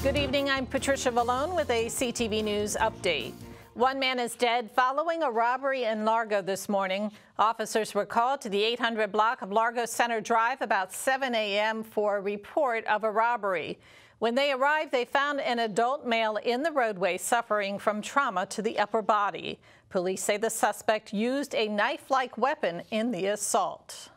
Good evening, I'm Patricia Vallone with a CTV News update. One man is dead following a robbery in Largo this morning. Officers were called to the 800 block of Largo Center Drive about 7 a.m. for a report of a robbery. When they arrived, they found an adult male in the roadway suffering from trauma to the upper body. Police say the suspect used a knife-like weapon in the assault.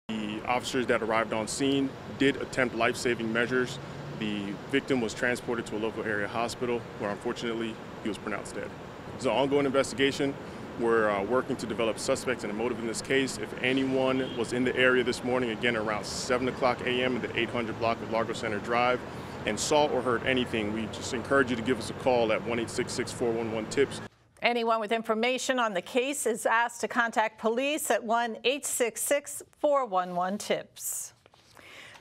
The officers that arrived on scene did attempt life-saving measures. The victim was transported to a local area hospital where unfortunately he was pronounced dead. It's an ongoing investigation. We're working to develop suspects and a motive in this case. If anyone was in the area this morning, again around 7 o'clock a.m. in the 800 block of Largo Center Drive, and saw or heard anything, we just encourage you to give us a call at 1-866-411-TIPS. Anyone with information on the case is asked to contact police at 1-866-411-TIPS.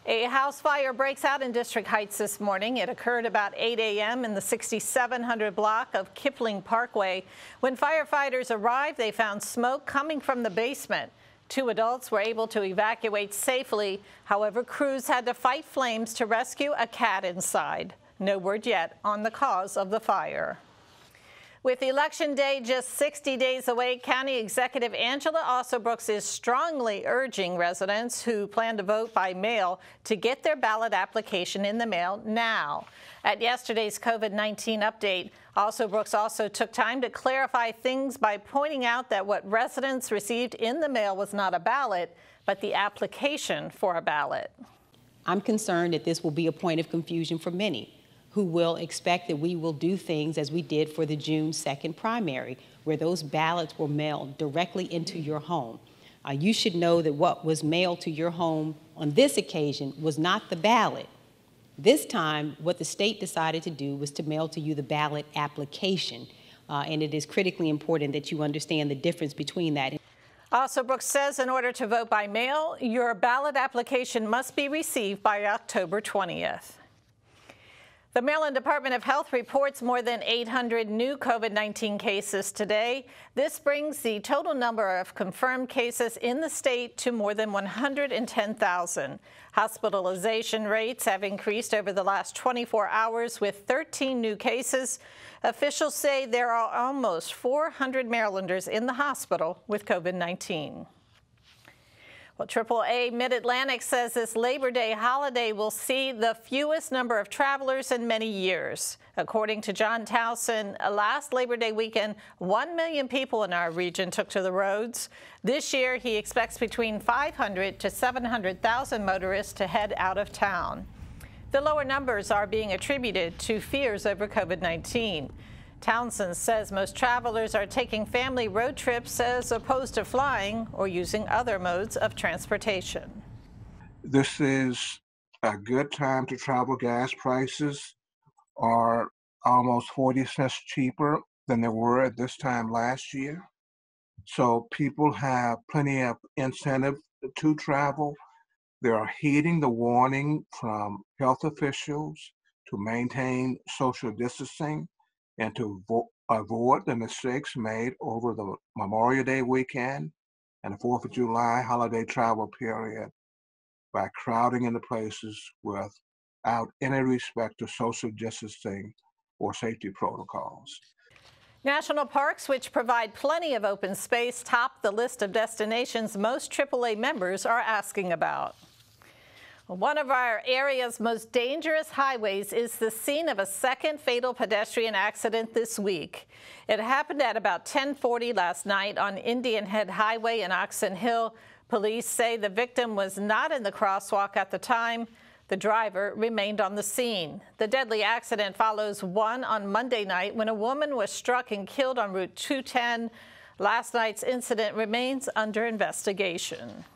A house fire breaks out in District Heights this morning. It occurred about 8 a.m. in the 6700 block of Kipling Parkway. When firefighters arrived, they found smoke coming from the basement. 2 adults were able to evacuate safely. However, crews had to fight flames to rescue a cat inside. No word yet on the cause of the fire. With Election Day just 60 days away, County Executive Angela Alsobrooks is strongly urging residents who plan to vote by mail to get their ballot application in the mail now. At yesterday's COVID-19 update, Alsobrooks also took time to clarify things by pointing out that what residents received in the mail was not a ballot, but the application for a ballot. I'm concerned that this will be a point of confusion for many, who will expect that we will do things as we did for the June 2nd primary, where those ballots were mailed directly into your home. You should know that what was mailed to your home on this occasion was not the ballot. This time, what the state decided to do was to mail to you the ballot application, and it is critically important that you understand the difference between that. Alsobrooks says in order to vote by mail, your ballot application must be received by October 20th. The Maryland Department of Health reports more than 800 new COVID-19 cases today. This brings the total number of confirmed cases in the state to more than 110,000. Hospitalization rates have increased over the last 24 hours with 13 new cases. Officials say there are almost 400 Marylanders in the hospital with COVID-19. Well, AAA Mid-Atlantic says this Labor Day holiday will see the fewest number of travelers in many years. According to John Towson, last Labor Day weekend, 1 million people in our region took to the roads. This year, he expects between 500 to 700,000 motorists to head out of town. The lower numbers are being attributed to fears over COVID-19. Townsend says most travelers are taking family road trips as opposed to flying or using other modes of transportation. This is a good time to travel. Gas prices are almost 40 cents cheaper than they were at this time last year. So people have plenty of incentive to travel. They are heeding the warning from health officials to maintain social distancing and to avoid the mistakes made over the Memorial Day weekend and the 4th of July holiday travel period by crowding into places without any respect to social distancing or safety protocols. National parks, which provide plenty of open space, top the list of destinations most AAA members are asking about. One of our area's most dangerous highways is the scene of a second fatal pedestrian accident this week. It happened at about 10:40 last night on Indian Head Highway in Oxon Hill. Police say the victim was not in the crosswalk at the time. The driver remained on the scene. The deadly accident follows one on Monday night when a woman was struck and killed on Route 210. Last night's incident remains under investigation.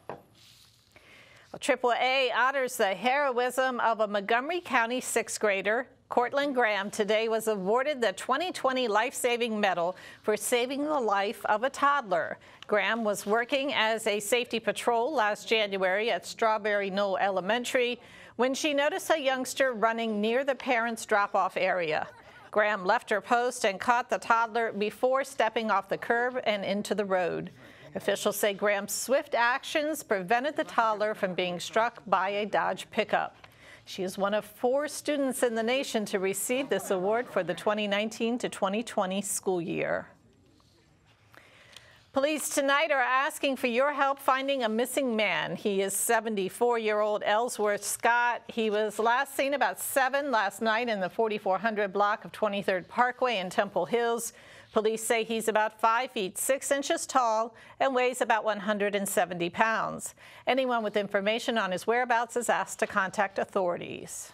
AAA honors the heroism of a Montgomery County 6th grader. Cortland Graham today was awarded the 2020 Life-Saving Medal for saving the life of a toddler. Graham was working as a safety patrol last January at Strawberry Knoll Elementary when she noticed a youngster running near the parents' drop-off area. Graham left her post and caught the toddler before stepping off the curb and into the road. Officials say Graham's swift actions prevented the toddler from being struck by a Dodge pickup. She is one of 4 students in the nation to receive this award for the 2019 to 2020 school year. Police tonight are asking for your help finding a missing man. He is 74-year-old Ellsworth Scott. He was last seen about 7 last night in the 4400 block of 23rd Parkway in Temple Hills. Police say he's about 5 feet 6 inches tall and weighs about 170 pounds. Anyone with information on his whereabouts is asked to contact authorities.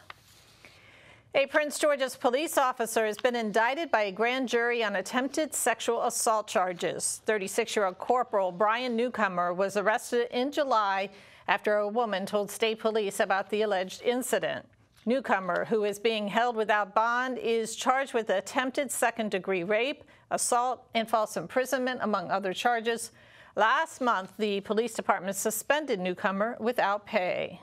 A Prince George's police officer has been indicted by a grand jury on attempted sexual assault charges. 36-year-old Corporal Brian Newcomer was arrested in July after a woman told state police about the alleged incident. Newcomer, who is being held without bond, is charged with attempted second-degree rape, assault, and false imprisonment, among other charges. Last month, the police department suspended Newcomer without pay.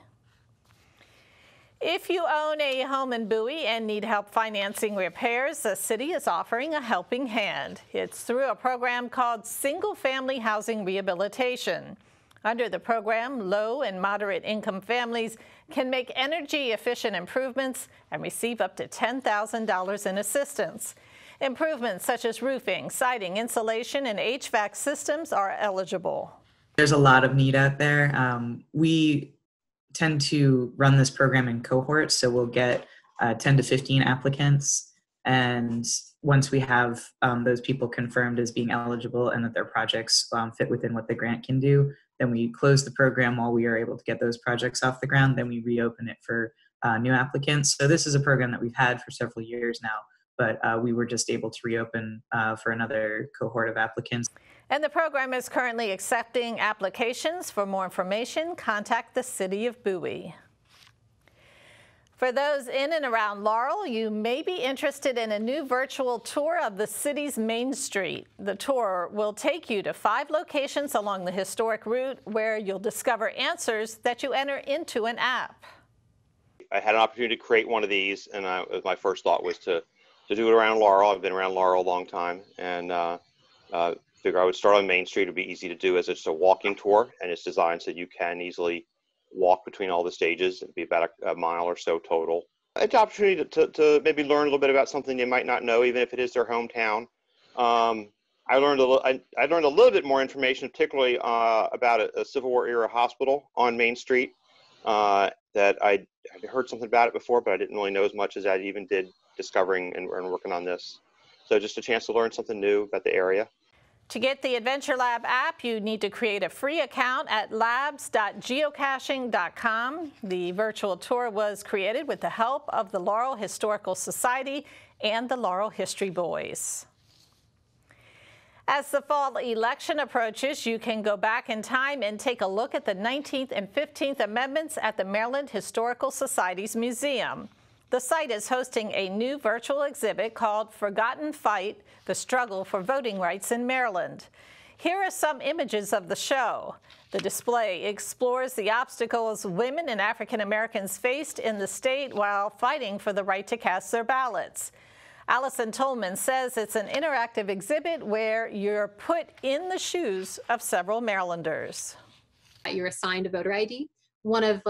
If you own a home in Bowie and need help financing repairs, the city is offering a helping hand. It's through a program called Single Family Housing Rehabilitation. Under the program, low and moderate income families can make energy-efficient improvements and receive up to $10,000 in assistance. Improvements such as roofing, siding, insulation, and HVAC systems are eligible. There's a lot of need out there. We tend to run this program in cohorts, so we'll get 10 to 15 applicants, and once we have those people confirmed as being eligible and that their projects fit within what the grant can do, then we close the program while we are able to get those projects off the ground. Then we reopen it for new applicants. So this is a program that we've had for several years now, but we were just able to reopen for another cohort of applicants. And the program is currently accepting applications. For more information, contact the City of Bowie. For those in and around Laurel, you may be interested in a new virtual tour of the city's Main Street. The tour will take you to 5 locations along the historic route where you'll discover answers that you enter into an app. I had an opportunity to create one of these, and my first thought was to do it around Laurel. I've been around Laurel a long time, and figure I would start on Main Street. It would be easy to do as it's a walking tour, and it's designed so that you can easily walk between all the stages. It'd be about a mile or so total. It's an opportunity to maybe learn a little bit about something they might not know, even if it is their hometown. I learned a little bit more information, particularly about a Civil War era hospital on Main Street. That I'd heard something about it before, but I didn't really know as much as I even did discovering and working on this. So just a chance to learn something new about the area. To get the Adventure Lab app, you need to create a free account at labs.geocaching.com. The virtual tour was created with the help of the Laurel Historical Society and the Laurel History Boys. As the fall election approaches, you can go back in time and take a look at the 19th and 15th Amendments at the Maryland Historical Society's museum. The site is hosting a new virtual exhibit called Forgotten Fight: The Struggle for Voting Rights in Maryland. Here are some images of the show. The display explores the obstacles women and African Americans faced in the state while fighting for the right to cast their ballots. Allison Tolman says it's an interactive exhibit where you're put in the shoes of several Marylanders. You're assigned a voter ID, one of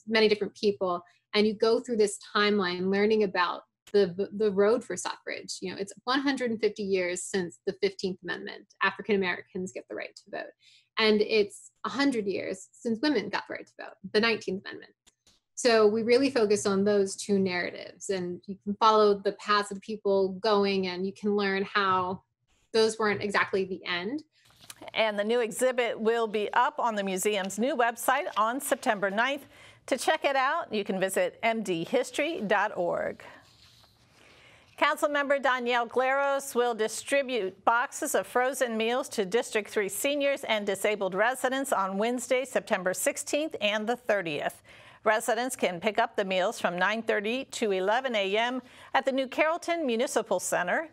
many different people, and you go through this timeline learning about the road for suffrage. You know, it's 150 years since the 15th Amendment. African Americans get the right to vote. And it's 100 years since women got the right to vote, the 19th Amendment. So we really focus on those two narratives, and you can follow the paths of people going, and you can learn how those weren't exactly the end. And the new exhibit will be up on the museum's new website on September 9th. To check it out, you can visit mdhistory.org. Councilmember Danielle Glaros will distribute boxes of frozen meals to District 3 seniors and disabled residents on Wednesday, September 16th and the 30th. Residents can pick up the meals from 9:30 to 11 a.m. at the new Carrollton Municipal Center.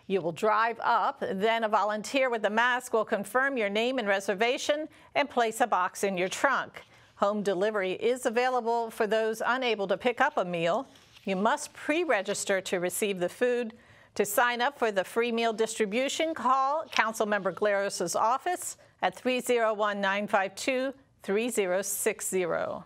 You will drive up, then a volunteer with a mask will confirm your name and reservation and place a box in your trunk. Home delivery is available for those unable to pick up a meal. You must pre-register to receive the food. To sign up for the free meal distribution, call Councilmember Glaros' office at 301-952-3060.